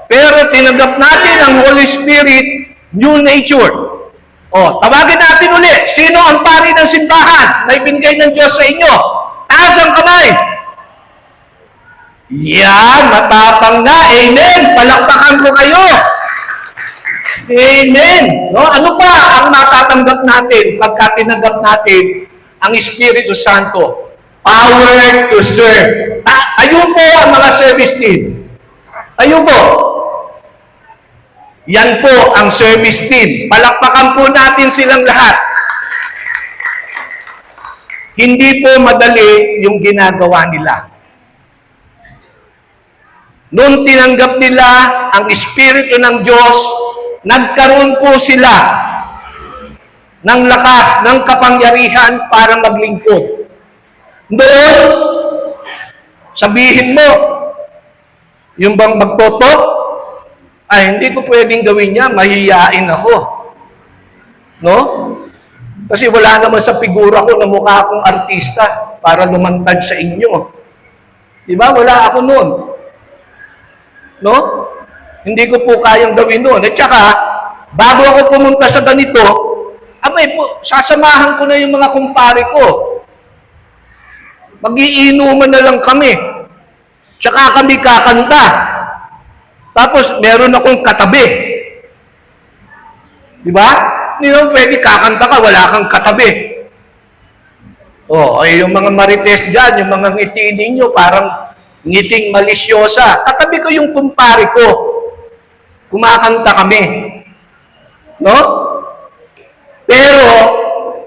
Pero tinanggap natin ang Holy Spirit, new nature. O, tawagin natin ulit. Sino ang pari ng simbahan na ibinigay ng Diyos sa inyo? Taas ang kamay. Yan, matapang na. Amen. Palakpakan ko kayo. Amen. No? Ano ba ang matatanggap natin pagka tinanggap natin ang Espiritu Santo? Power to serve. Tayo po ang mga service team. Tayo po. Yan po ang service team. Palakpakan po natin silang lahat. Hindi po madali yung ginagawa nila. Noong tinanggap nila ang Espiritu ng Diyos, nagkaroon po sila ng lakas, ng kapangyarihan para maglingkod. Doon, sabihin mo, yung bang magtotok, ay hindi ko pwedeng gawin niya, mahihiyain ako. No? Kasi wala naman sa figura ko na mukha akong artista para lumantad sa inyo. Diba? Wala ako noon. No? Hindi ko po kayang gawin noon. At saka, bago ako pumunta sa ganito, abay po, sasamahan ko na yung mga kumpare ko. Mag-iinuman na lang kami. Tsaka kami kakanta. Tapos, meron akong katabi. Diba? Hindi naman pwede kakanta ka, wala kang katabi. Ay yung mga marites dyan, yung mga ngiti ninyo, parang ngiting malisyosa. Katabi ko yung kumpare ko. Kumakanta kami. No? Pero,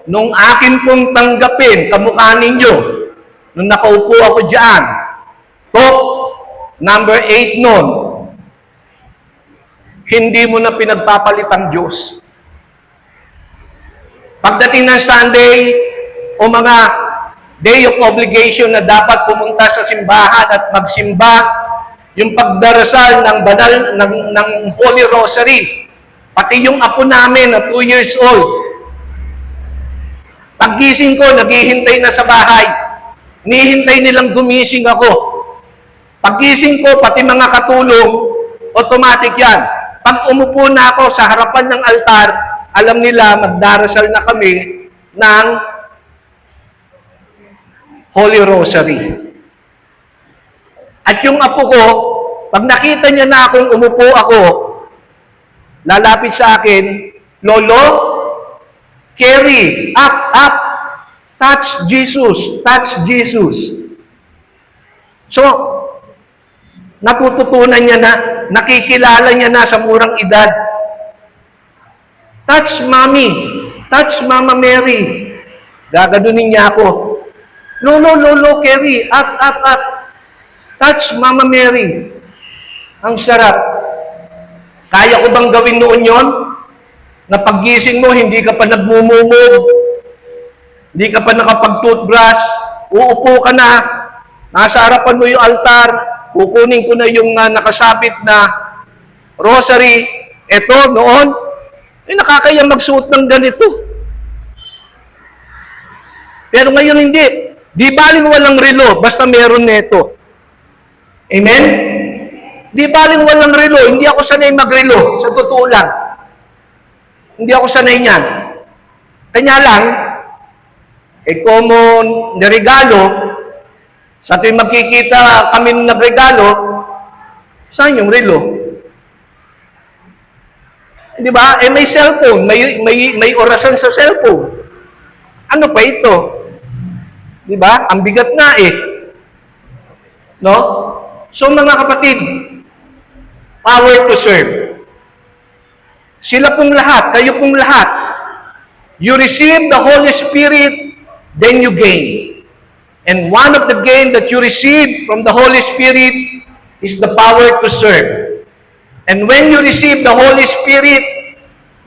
nung akin pong tanggapin, kamukha ninyo, nung nakaupo ako dyan, talk number 8 nun, hindi mo na pinagpapalit ang Diyos. Pagdating ng Sunday, o mga day of obligation na dapat pumunta sa simbahan at magsimba, yung pagdarasal ng banal ng Holy Rosary, pati yung apo namin na 2 years old, paggising ko, naghihintay na sa bahay. Hinihintay nilang gumising ako. Paggising ko, pati mga katulong, automatic yan. Pag umupo na ako sa harapan ng altar, alam nila, magdarasal na kami ng Holy Rosary. At yung apo ko, pag nakita niya na akong umupo ako, lalapit sa akin, Lolo, carry, up, touch Jesus, touch Jesus. So, natututunan niya na, nakikilala niya na sa murang edad. Touch Mommy, touch Mama Mary. Gaganunin niya ako. Lolo, carry, up. Touch Mama Mary. Ang sarap. Kaya ko bang gawin noon yon? Na paggising mo, hindi ka pa nagmumumog, hindi ka pa nakapag-toothbrush, uupo ka na, nasa harapan mo yung altar, kukunin ko na yung nakasabit na rosary. Eto, noon, nakakaya magsuot ng ganito. Pero ngayon hindi. Di baling walang relo, basta meron neto. Amen? Di baling walang relo, hindi ako sanay magrelo, sa totoo lang. Hindi ako sanay niyan. Kanya lang, common na regalo, sa tuwing magkikita kami ng regalo, saan yung relo? Di ba? May cellphone, may orasan sa cellphone. Ano pa ito? Di ba? Ang bigat nga eh. No? So mga kapatid, power to serve. Sila pong lahat, kayo pong lahat, you receive the Holy Spirit, then you gain. And one of the gain that you receive from the Holy Spirit is the power to serve. And when you receive the Holy Spirit,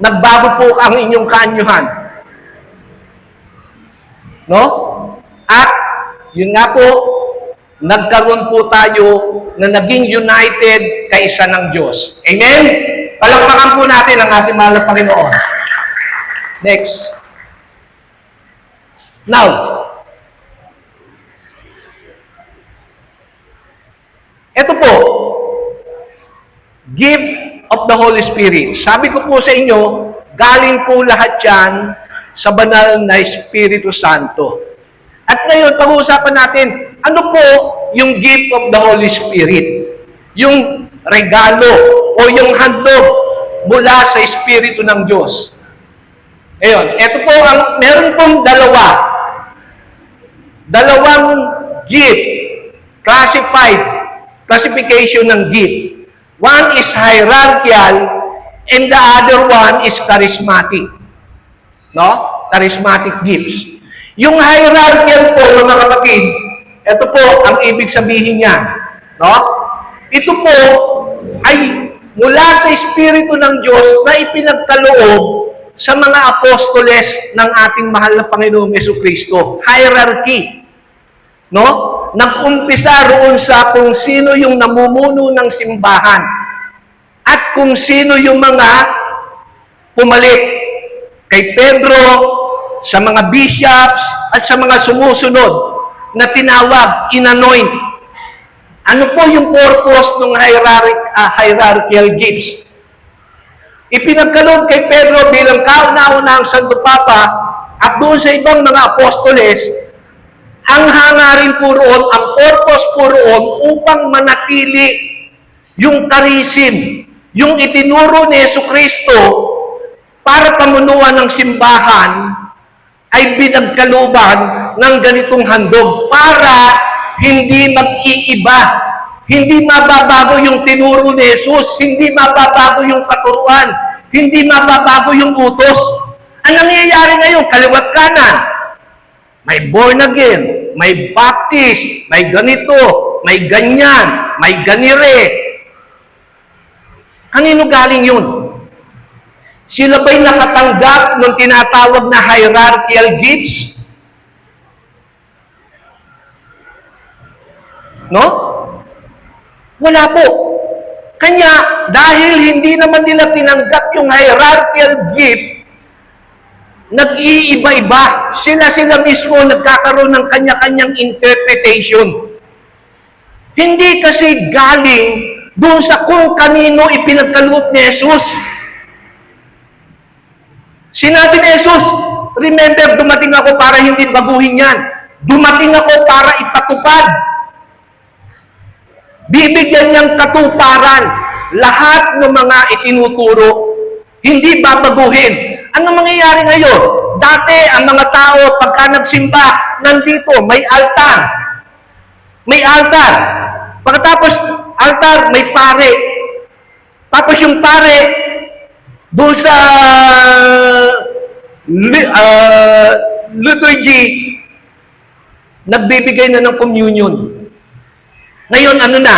nagbago po ang inyong kaanyuhan. No? At, yun nga po, nagkaroon po tayo na naging united kaisa ng Diyos. Amen? Palakpakan po natin ang ating mahal na Panginoon. Next. Now, ito po, gift of the Holy Spirit. Sabi ko po sa inyo, galing po lahat yan sa banal na Espiritu Santo. At ngayon, pag-uusapan natin, ano po yung gift of the Holy Spirit? Yung regalo o yung handog mula sa Espiritu ng Diyos. Ngayon, ito po meron pong dalawang gift, classification ng gift. One is hierarchical and the other one is charismatic. No? Charismatic gifts. Yung hierarchical po, mga kapatid, ito po ang ibig sabihin niya. No? Ito po ay mula sa Espiritu ng Diyos na ipinagkaloob sa mga apostoles ng ating mahal na Panginoong Jesucristo. Hierarchy. No? Nag-umpisa roon sa kung sino yung namumuno ng simbahan at kung sino yung mga pumalit kay Pedro, sa mga bishops at sa mga sumusunod na tinawag, inanoint. Ano po yung purpose ng hierarchical gifts? Ipinagkaloob kay Pedro bilang kauna-unahang Santo Papa at doon sa ibang mga apostoles, ang hangarin po roon, ang purpose po roon upang manatili yung charism, yung itinuro ni Jesucristo para pamunuan ng simbahan ay binagkaluban ng ganitong handog para hindi mag-iiba, hindi mababago yung tinuro ni Jesus, hindi mababago yung katuruan, hindi mababago yung utos. Ang nangyayari ngayon, kaliwat kanan, may born again, may baptist, may ganito, may ganyan, may ganire. Kanino galing yun? Sila ba'y nakatanggap ng tinatawag na hierarchical gifts? No? Wala po. Kanya, dahil hindi naman nila tinanggap yung hierarchical gift, nag-iiba-iba. Sila mismo nagkakaroon ng kanya-kanyang interpretation. Hindi kasi galing doon sa kung kanino ipinagkaloob ni Jesus. Sinabi ni Jesus, remember, dumating ako para hindi baguhin yan. Dumating ako para ipatupad. Bibigyan niyang katuparan lahat ng mga itinuturo. Hindi babaguhin. Ano mangyayari ngayon? Dati, ang mga tao, pagka nagsimba, nandito, may altar. May altar. Pagkatapos, altar, may pare. Tapos yung pare, doon sa liturgy, nagbibigay na ng communion. Ngayon, ano na?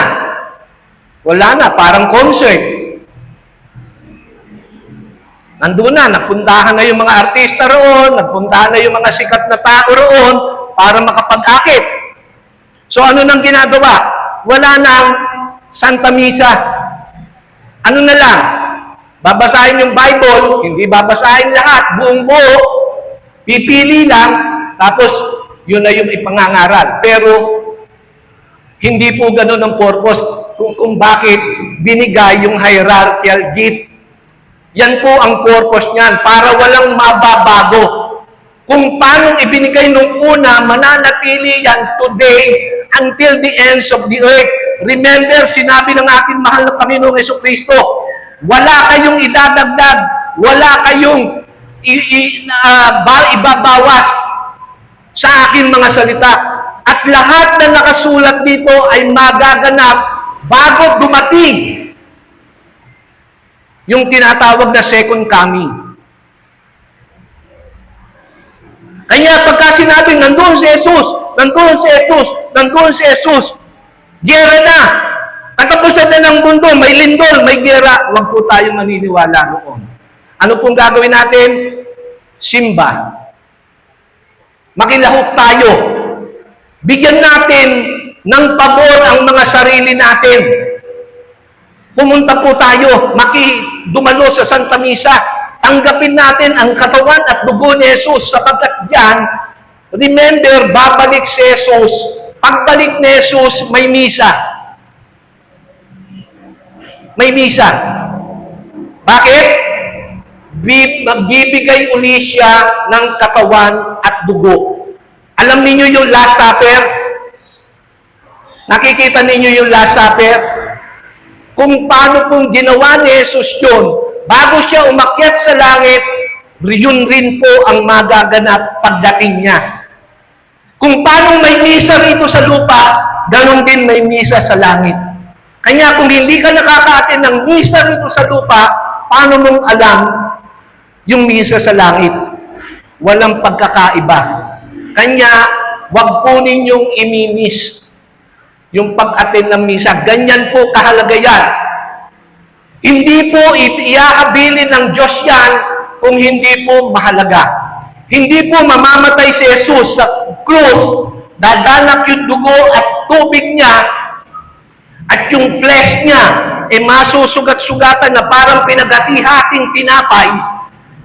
Wala na, parang concert. Nandun na, nagpuntahan na yung mga artista roon, nagpuntahan na yung mga sikat na tao roon para makapag-akit. So ano nang ginagawa? Wala nang Santa Misa. Ano na lang? Babasahin yung Bible, hindi babasahin lahat, buong buo, pipili lang, tapos yun na yung ipangangaral. Pero hindi po ganun ang purpose kung bakit binigay yung hierarchical gift. Yan po ang purpose niyan, para walang mababago. Kung paano ibinigay nung una, mananatili yan today until the ends of the earth. Remember, sinabi ng ating mahal na Panginoong Jesucristo, wala kayong idadagdag, wala kayong ibabawas sa aking mga salita. At lahat na nakasulat dito ay magaganap bago dumating yung tinatawag na second coming. Kaya pagka sinabing nandoon si Jesus, nandoon si Jesus, nandoon si Jesus, gera na. Katapusan na ng mundo, may lindol, may gera. Huwag po tayo maniniwala roon. Ano pong gagawin natin? Simba. Makilahok tayo. Bigyan natin ng pabor ang mga sarili natin. Pumunta po tayo, dumalo sa Santa Misa. Tanggapin natin ang katawan at dugo ni Jesus sapagkat diyan, remember, babalik si Jesus. Pagbalik ni Jesus, may misa. May misa. Bakit? Magbibigay uli siya ng katawan at dugo. Alam niyo yung Last Supper? Nakikita niyo yung Last Supper? Kung paano pong ginawa ni Jesus yun, bago siya umakyat sa langit, yun rin po ang magaganap pagdating niya. Kung paano may misa rito sa lupa, ganon din may misa sa langit. Kanya kung hindi ka nakaka-attend ng misa rito sa lupa, paano mong alam yung misa sa langit? Walang pagkakaiba. Kanya, wag po ninyong imimiss yung pag-attend ng misa. Ganyan po kahalaga yan. Hindi po iahabilin ng Diyos yan kung hindi po mahalaga. Hindi po mamamatay si Jesus sa krus, dadanak yung dugo at tubig niya, at yung flesh niya, masusugat-sugatan na parang pinagati-hating tinapay,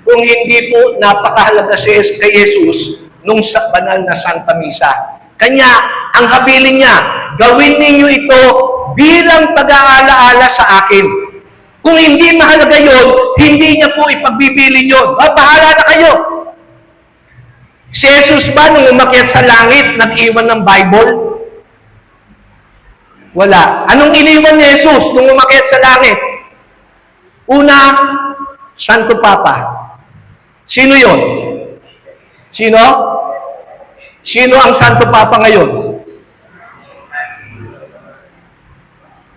kung hindi po napakahalaga kay Jesus nung sa banal na Santa Misa. Kanya, ang habilin niya, gawin ninyo ito bilang pag-aalaala sa akin. Kung hindi mahalaga yun, hindi niya po ipagbibilin yun. Bahala na kayo. Si Jesus ba nung umakyat sa langit, nag-iwan ng Bible? Wala. Anong iniwan ni Jesus nung umakyat sa langit? Una, Santo Papa. Sino yon? Sino? Sino ang Santo Papa ngayon?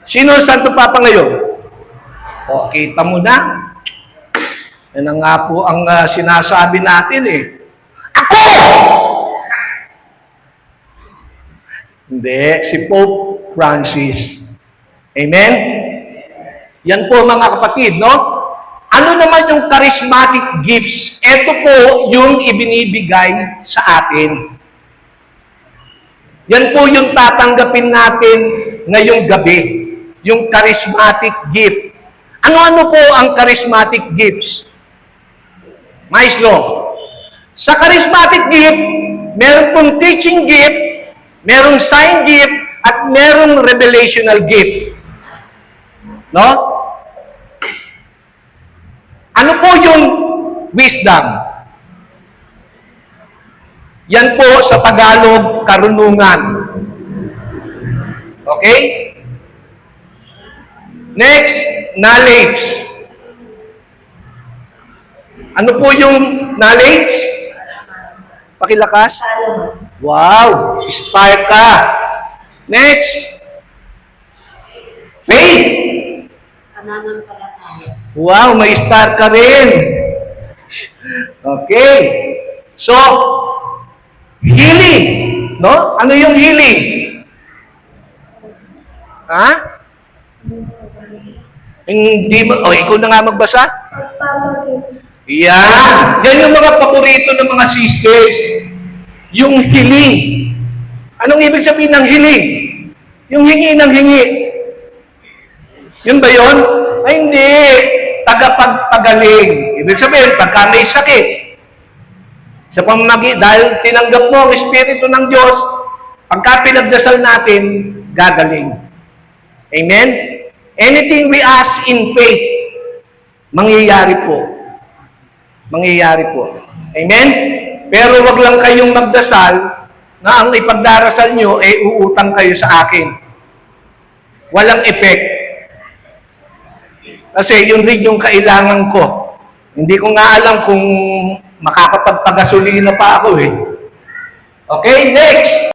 Sino ang Santo Papa ngayon? O, kita mo na. Yan na nga po ang sinasabi natin eh. Ako! Hindi, si Pope Francis. Amen? Yan po mga kapatid, no? Ano naman yung charismatic gifts? Ito po yung ibinibigay sa atin. Yan po yung tatanggapin natin ngayong gabi. Yung charismatic gift. Ano-ano po ang charismatic gifts? Maestro, sa charismatic gift, meron pong teaching gift, merong sign gift, at merong revelational gift. No? Ano po yung wisdom? Yan po sa Tagalog, karunungan. Okay? Next, knowledge. Ano po yung knowledge? Pakilakas. Wow! Inspire ka. Next. Faith. Pananampalataya. Wow, may star ka rin. Okay. So, healing. No? Ano yung healing? Ha? Hindi mo, ikaw na nga magbasa? Yan. Yan yung mga paborito ng mga sisters. Yung hiling. Anong ibig sabihin ng hiling? Yung hingi ng hingi. Yun ba yun? Ay, hindi. Tagapagpagaling. Ibig sabihin, pagka may sakit, sa dahil tinanggap mo ang Espiritu ng Diyos, pagka pinagdasal natin, gagaling. Amen? Anything we ask in faith, mangyayari po. Mangyayari po. Amen? Pero wag lang kayong magdasal na ang ipagdarasal nyo uutang kayo sa akin. Walang effect. Kasi yun rin yung kailangan ko. Hindi ko nga alam kung makakapagpagasolina pa ako eh. Okay, next.